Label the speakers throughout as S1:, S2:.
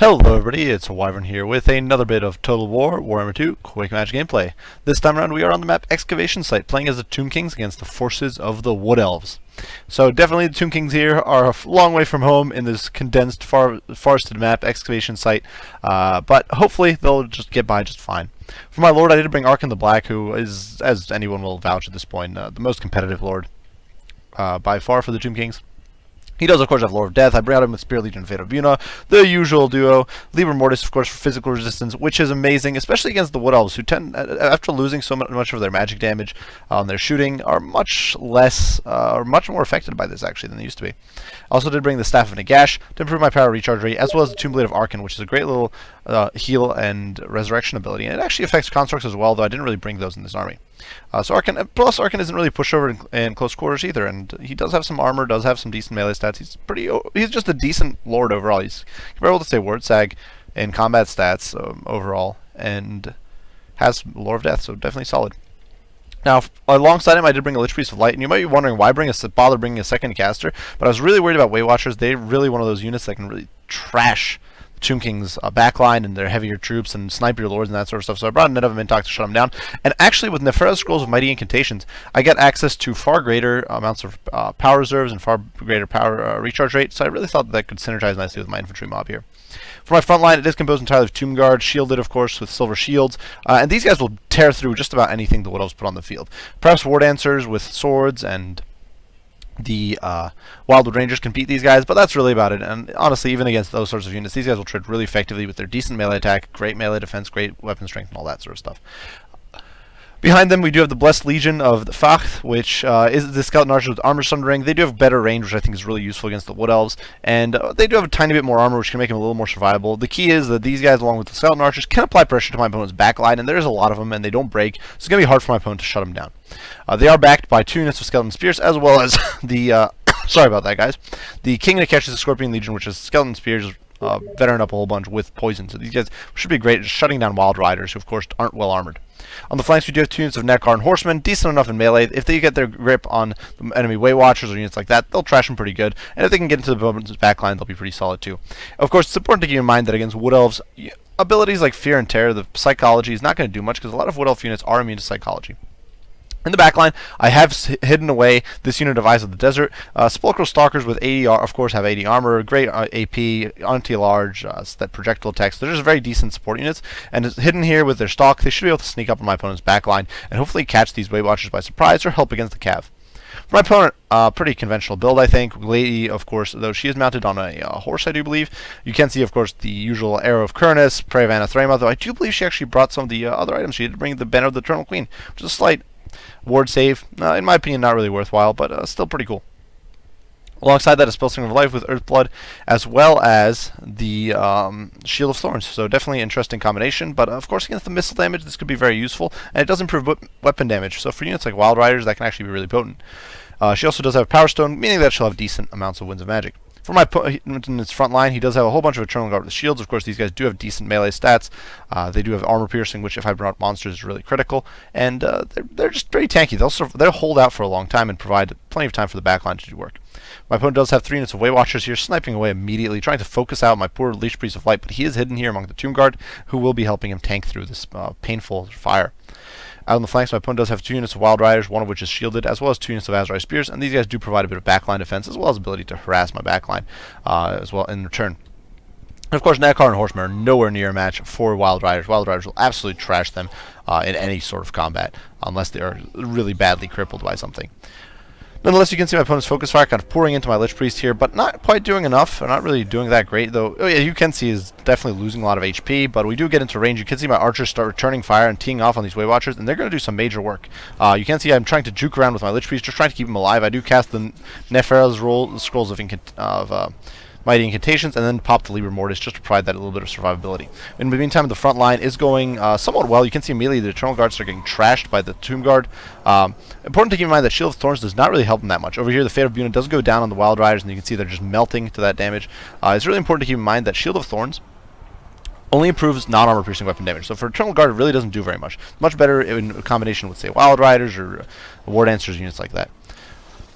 S1: Hello everybody, it's Wyvern here with another bit of Total War Warhammer 2 Quick Match gameplay. This time around we are on the map Excavation Site, playing as the Tomb Kings against the forces of the Wood Elves. So definitely the Tomb Kings here are a long way from home in this condensed, forested map Excavation Site, but hopefully they'll just get by just fine. For my lord, I did bring Arkan the Black, who is, as anyone will vouch at this point, the most competitive lord by far for the Tomb Kings. He does, of course, have Lord of Death. I bring out him with Spear Legion and Fate of Buna, the usual duo. Liber Mortis, of course, for physical resistance, which is amazing, especially against the Wood Elves, who tend, after losing so much of their magic damage on their shooting, are much less, or much more affected by this, actually, than they used to be. I also did bring the Staff of Nagash to improve my power recharge rate, as well as the Tomb Blade of Arkan, which is a great little heal and resurrection ability. And it actually affects constructs as well, though I didn't really bring those in this army. So Arkan, plus Arkan isn't really pushover in close quarters either, and he does have some armor, does have some decent melee stats. He's just a decent lord overall. He's comparable to, say, Word Sag in combat stats overall, and has Lord of Death, so definitely solid. Now, alongside him, I did bring a Lich Priest of Light, and you might be wondering why bother bringing a second caster, but I was really worried about Weight Watchers. They're really one of those units that can really trash Tomb King's backline and their heavier troops and snipe your lords and that sort of stuff. So I brought a Net of Mintok to shut them down. And actually, with Neferra's Scrolls of Mighty Incantations, I get access to far greater amounts of power reserves and far greater power recharge rate. So I really thought that could synergize nicely with my infantry mob here. For my front line, it is composed entirely of Tombguard, shielded, of course, with silver shields. And these guys will tear through just about anything the Wood Elves put on the field. Perhaps War Dancers with swords and the Wildwood Rangers can beat these guys, but that's really about it. And honestly, even against those sorts of units, these guys will trade really effectively with their decent melee attack, great melee defense, great weapon strength, and all that sort of stuff. Behind them, we do have the Blessed Legion of the Facht, which is the Skeleton Archers with Armor Sundering. They do have better range, which I think is really useful against the Wood Elves, and they do have a tiny bit more armor, which can make them a little more survivable. The key is that these guys, along with the Skeleton Archers, can apply pressure to my opponent's backline, and there's a lot of them, and they don't break, so it's going to be hard for my opponent to shut them down. They are backed by 2 units of Skeleton Spears, as well as the, sorry about that, guys, the King Nakesh's Scorpion Legion, which is Skeleton Spears, veteran up a whole bunch with poison. So these guys should be great at shutting down Wild Riders, who of course aren't well armored. On the flanks, we do have 2 units of Nekar and Horsemen, decent enough in melee. If they get their grip on the enemy Weight Watchers or units like that, they'll trash them pretty good. And if they can get into the opponent's backline, they'll be pretty solid too. Of course, it's important to keep in mind that against Wood Elves, abilities like Fear and Terror, the psychology is not going to do much because a lot of Wood Elf units are immune to psychology. In the backline, I have hidden away this unit of Eyes of the Desert. Sepulchral Stalkers with 80, of course, have 80 armor, great AP, anti-large, that projectile attacks. They're just very decent support units, and hidden here with their stalk, they should be able to sneak up on my opponent's backline and hopefully catch these Weight Watchers by surprise or help against the Cav. For my opponent, pretty conventional build, I think. Lady, of course, though she is mounted on a horse, I do believe. You can see, of course, the usual Arrow of Kurnus, Prey of Anathrema, though I do believe she actually brought some of the other items. She did bring the Banner of the Eternal Queen, which is a slight ward save. In my opinion, not really worthwhile, but still pretty cool. Alongside that, a Spellslinger of Life with Earthblood, as well as the Shield of Thorns. So definitely an interesting combination, but of course against the missile damage, this could be very useful, and it does improve weapon damage. So for units like Wild Riders, that can actually be really potent. She also does have Power Stone, meaning that she'll have decent amounts of Winds of Magic. For my opponent in his front line, he does have a whole bunch of Eternal Guard with shields. Of course, these guys do have decent melee stats. They do have armor piercing, which if I brought monsters is really critical. And they're just very tanky. They'll hold out for a long time and provide plenty of time for the backline to do work. My opponent does have 3 units of Weight Watchers here, sniping away immediately, trying to focus out my poor Lich Priest of Light, but he is hidden here among the Tombguard, who will be helping him tank through this painful fire. Out on the flanks, my opponent does have 2 units of Wild Riders, one of which is shielded, as well as 2 units of Azrai Spears, and these guys do provide a bit of backline defense, as well as ability to harass my backline as well in return. And of course, Nekar and Horsemen are nowhere near a match for Wild Riders. Wild Riders will absolutely trash them in any sort of combat, unless they are really badly crippled by something. Nonetheless, you can see my opponent's focus fire kind of pouring into my Lich Priest here, but not quite doing enough. Not really doing that great, though. Oh, yeah, you can see is definitely losing a lot of HP, but we do get into range. You can see my archers start returning fire and teeing off on these Weight Watchers, and they're going to do some major work. You can see I'm trying to juke around with my Lich Priest, just trying to keep him alive. I do cast the Neferra's Scrolls of Mighty Incantations, and then pop the Liber Mortis just to provide that a little bit of survivability. In the meantime, the front line is going somewhat well. You can see immediately the Eternal Guards are getting trashed by the Tombguard. Important to keep in mind that Shield of Thorns does not really help them that much. Over here, the Fate of Buna does go down on the Wild Riders, and you can see they're just melting to that damage. It's really important to keep in mind that Shield of Thorns only improves non-armor piercing weapon damage. So for Eternal Guard, it really doesn't do very much. Much better in combination with, say, Wild Riders or War Dancers, units like that.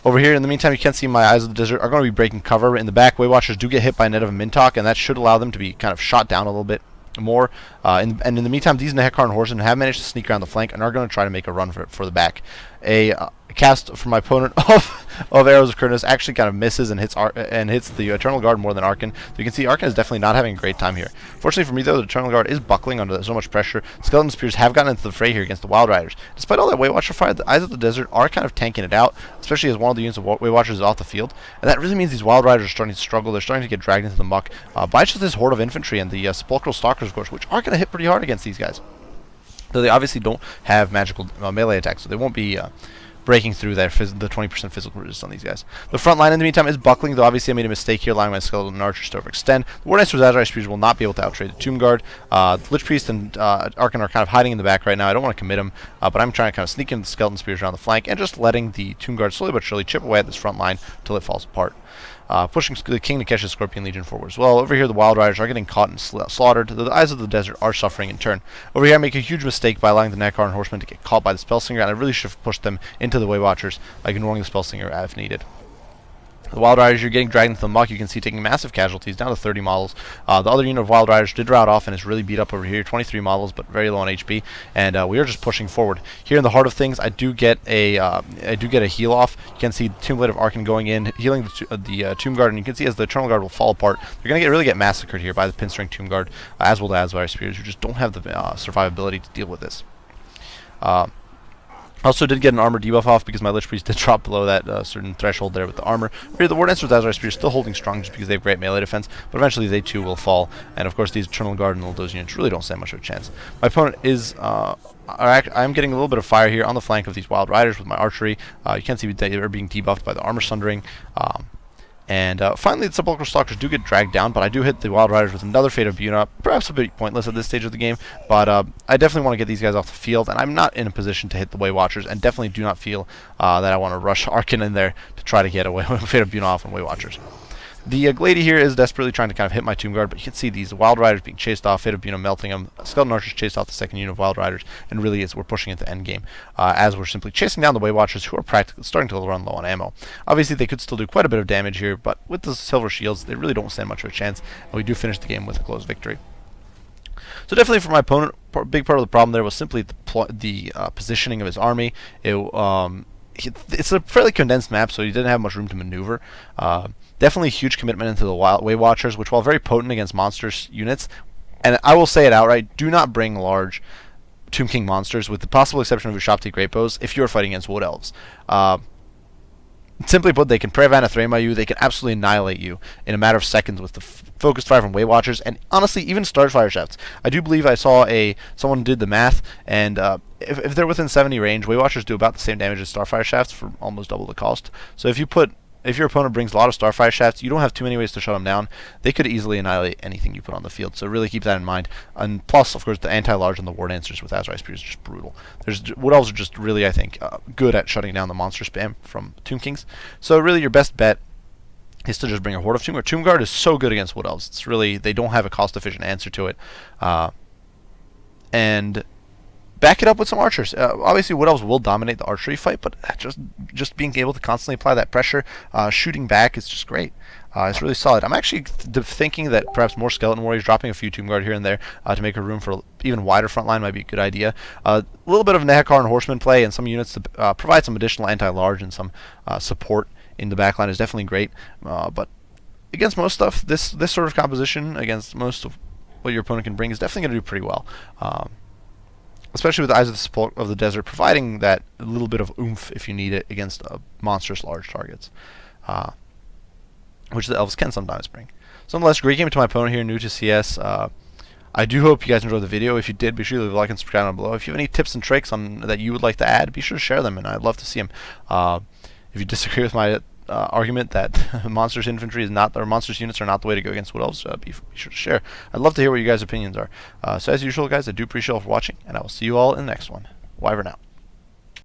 S1: Over here, in the meantime, you can see my Eyes of the Desert are going to be breaking cover. In the back, Way Watchers do get hit by a net of a Mintok, and that should allow them to be kind of shot down a little bit more. And in the meantime, these Nehekarn horsemen have managed to sneak around the flank and are going to try to make a run for the back. A cast from my opponent of Arrows of Kurnus actually kind of misses and hits the Eternal Guard more than Arkan. So you can see Arkan is definitely not having a great time here. Fortunately for me, though, the Eternal Guard is buckling under so much pressure. Skeleton Spears have gotten into the fray here against the Wild Riders. Despite all that Way Watcher fire, the Eyes of the Desert are kind of tanking it out, especially as one of the units of Way Watchers is off the field. And that really means these Wild Riders are starting to struggle. They're starting to get dragged into the muck by just this horde of infantry and the Sepulchral Stalkers, of course, which are going to hit pretty hard against these guys. Though they obviously don't have magical melee attacks, so they won't be breaking through the 20% physical resistance on these guys. The front line in the meantime is buckling, though obviously I made a mistake here allowing my Skeleton Archers to overextend. The War Dancer's Azure Spears will not be able to outtrade the Tombguard. Lich Priest and Arkan are kind of hiding in the back right now. I don't want to commit them, but I'm trying to kind of sneak in the Skeleton Spears around the flank and just letting the Tombguard slowly but surely chip away at this front line until it falls apart. Pushing the King Nikesh's Scorpion Legion forward as well. Over here, the Wild Riders are getting caught and slaughtered. The Eyes of the Desert are suffering in turn. Over here, I make a huge mistake by allowing the Nehekarn Horsemen to get caught by the Spellslinger, and I really should have pushed them into the Way Watchers, like ignoring the Spellslinger if needed. The Wild Riders, you're getting dragged into the muck. You can see taking massive casualties, down to 30 models. The other unit of Wild Riders did rout off and is really beat up over here. 23 models, but very low on HP. And we are just pushing forward. Here in the heart of things, I do get a heal off. You can see Tomb Blade of Arkan going in, healing the Tomb Guard, and you can see as the Eternal Guard will fall apart, they're going to really get massacred here by the Pinstring Tomb Guard, as will the Azure Spears, who just don't have the survivability to deal with this. Also did get an armor debuff off because my Lich Priest did drop below that certain threshold there with the armor. Here, the War Dancer with Azure Spear is still holding strong just because they have great melee defense, but eventually they too will fall. And of course, these Eternal Guard and all those units really don't stand much of a chance. My opponent is I'm getting a little bit of fire here on the flank of these Wild Riders with my archery. You can see they are being debuffed by the armor sundering. And finally, the Sepulchral Stalkers do get dragged down, but I do hit the Wild Riders with another Fate of Buna, perhaps a bit pointless at this stage of the game, but I definitely want to get these guys off the field, and I'm not in a position to hit the Way Watchers, and definitely do not feel that I want to rush Arkan in there to try to get away with Fate of Buna off on Way Watchers. The Glady here is desperately trying to kind of hit my Tomb Guard, but you can see these Wild Riders being chased off, Fate of Buna melting them, Skeleton Archers chased off the second unit of Wild Riders, and really we're pushing into endgame, as we're simply chasing down the Way Watchers, who are practically starting to run low on ammo. Obviously, they could still do quite a bit of damage here, but with the Silver Shields, they really don't stand much of a chance, and we do finish the game with a close victory. So definitely for my opponent, a big part of the problem there was simply the positioning of his army. It's a fairly condensed map, so he didn't have much room to maneuver. Definitely a huge commitment into the Way Watchers, which while very potent against monsters units, and I will say it outright, do not bring large Tomb King monsters, with the possible exception of Ushapti Great Bows, if you are fighting against Wood Elves. Simply put, they can Prevan Athrema you, they can absolutely annihilate you in a matter of seconds with the focused fire from Way Watchers, and honestly, even Starfire Shafts. I do believe I saw someone did the math, and if they're within 70 range, Way Watchers do about the same damage as Starfire Shafts for almost double the cost. So if your opponent brings a lot of Starfire Shafts, you don't have too many ways to shut them down. They could easily annihilate anything you put on the field, so really keep that in mind. And plus, of course, the anti-large and the War Dancers with Azure Spears are just brutal. Wood Elves are just really, I think, good at shutting down the monster spam from Tomb Kings. So really, your best bet is to just bring a Horde of Tomb Guard. Tomb Guard is so good against Wood Elves. It's really, they don't have a cost-efficient answer to it. And back it up with some archers. Obviously, Wood Elves will dominate the archery fight, but just being able to constantly apply that pressure, shooting back is just great. It's really solid. I'm actually thinking that perhaps more Skeleton Warriors, dropping a few Tomb Guard here and there to make a room for even wider front line might be a good idea. A little bit of Nehekarn and Horseman play and some units to provide some additional anti-large and some support in the backline is definitely great. But against most stuff, this sort of composition against most of what your opponent can bring is definitely going to do pretty well. Especially with the Eyes of the Desert, providing that little bit of oomph if you need it against monstrous large targets, which the Elves can sometimes bring. So nonetheless, great game to my opponent here, new to CS. I do hope you guys enjoyed the video. If you did, be sure to leave a like and subscribe down below. If you have any tips and tricks that you would like to add, be sure to share them, and I'd love to see them. If you disagree with my argument that monsters infantry is not, or monsters units are not the way to go against Wood Elves, be sure to share. I'd love to hear what you guys' opinions are. So as usual, guys, I do appreciate you all for watching, and I will see you all in the next one. Wyvern out.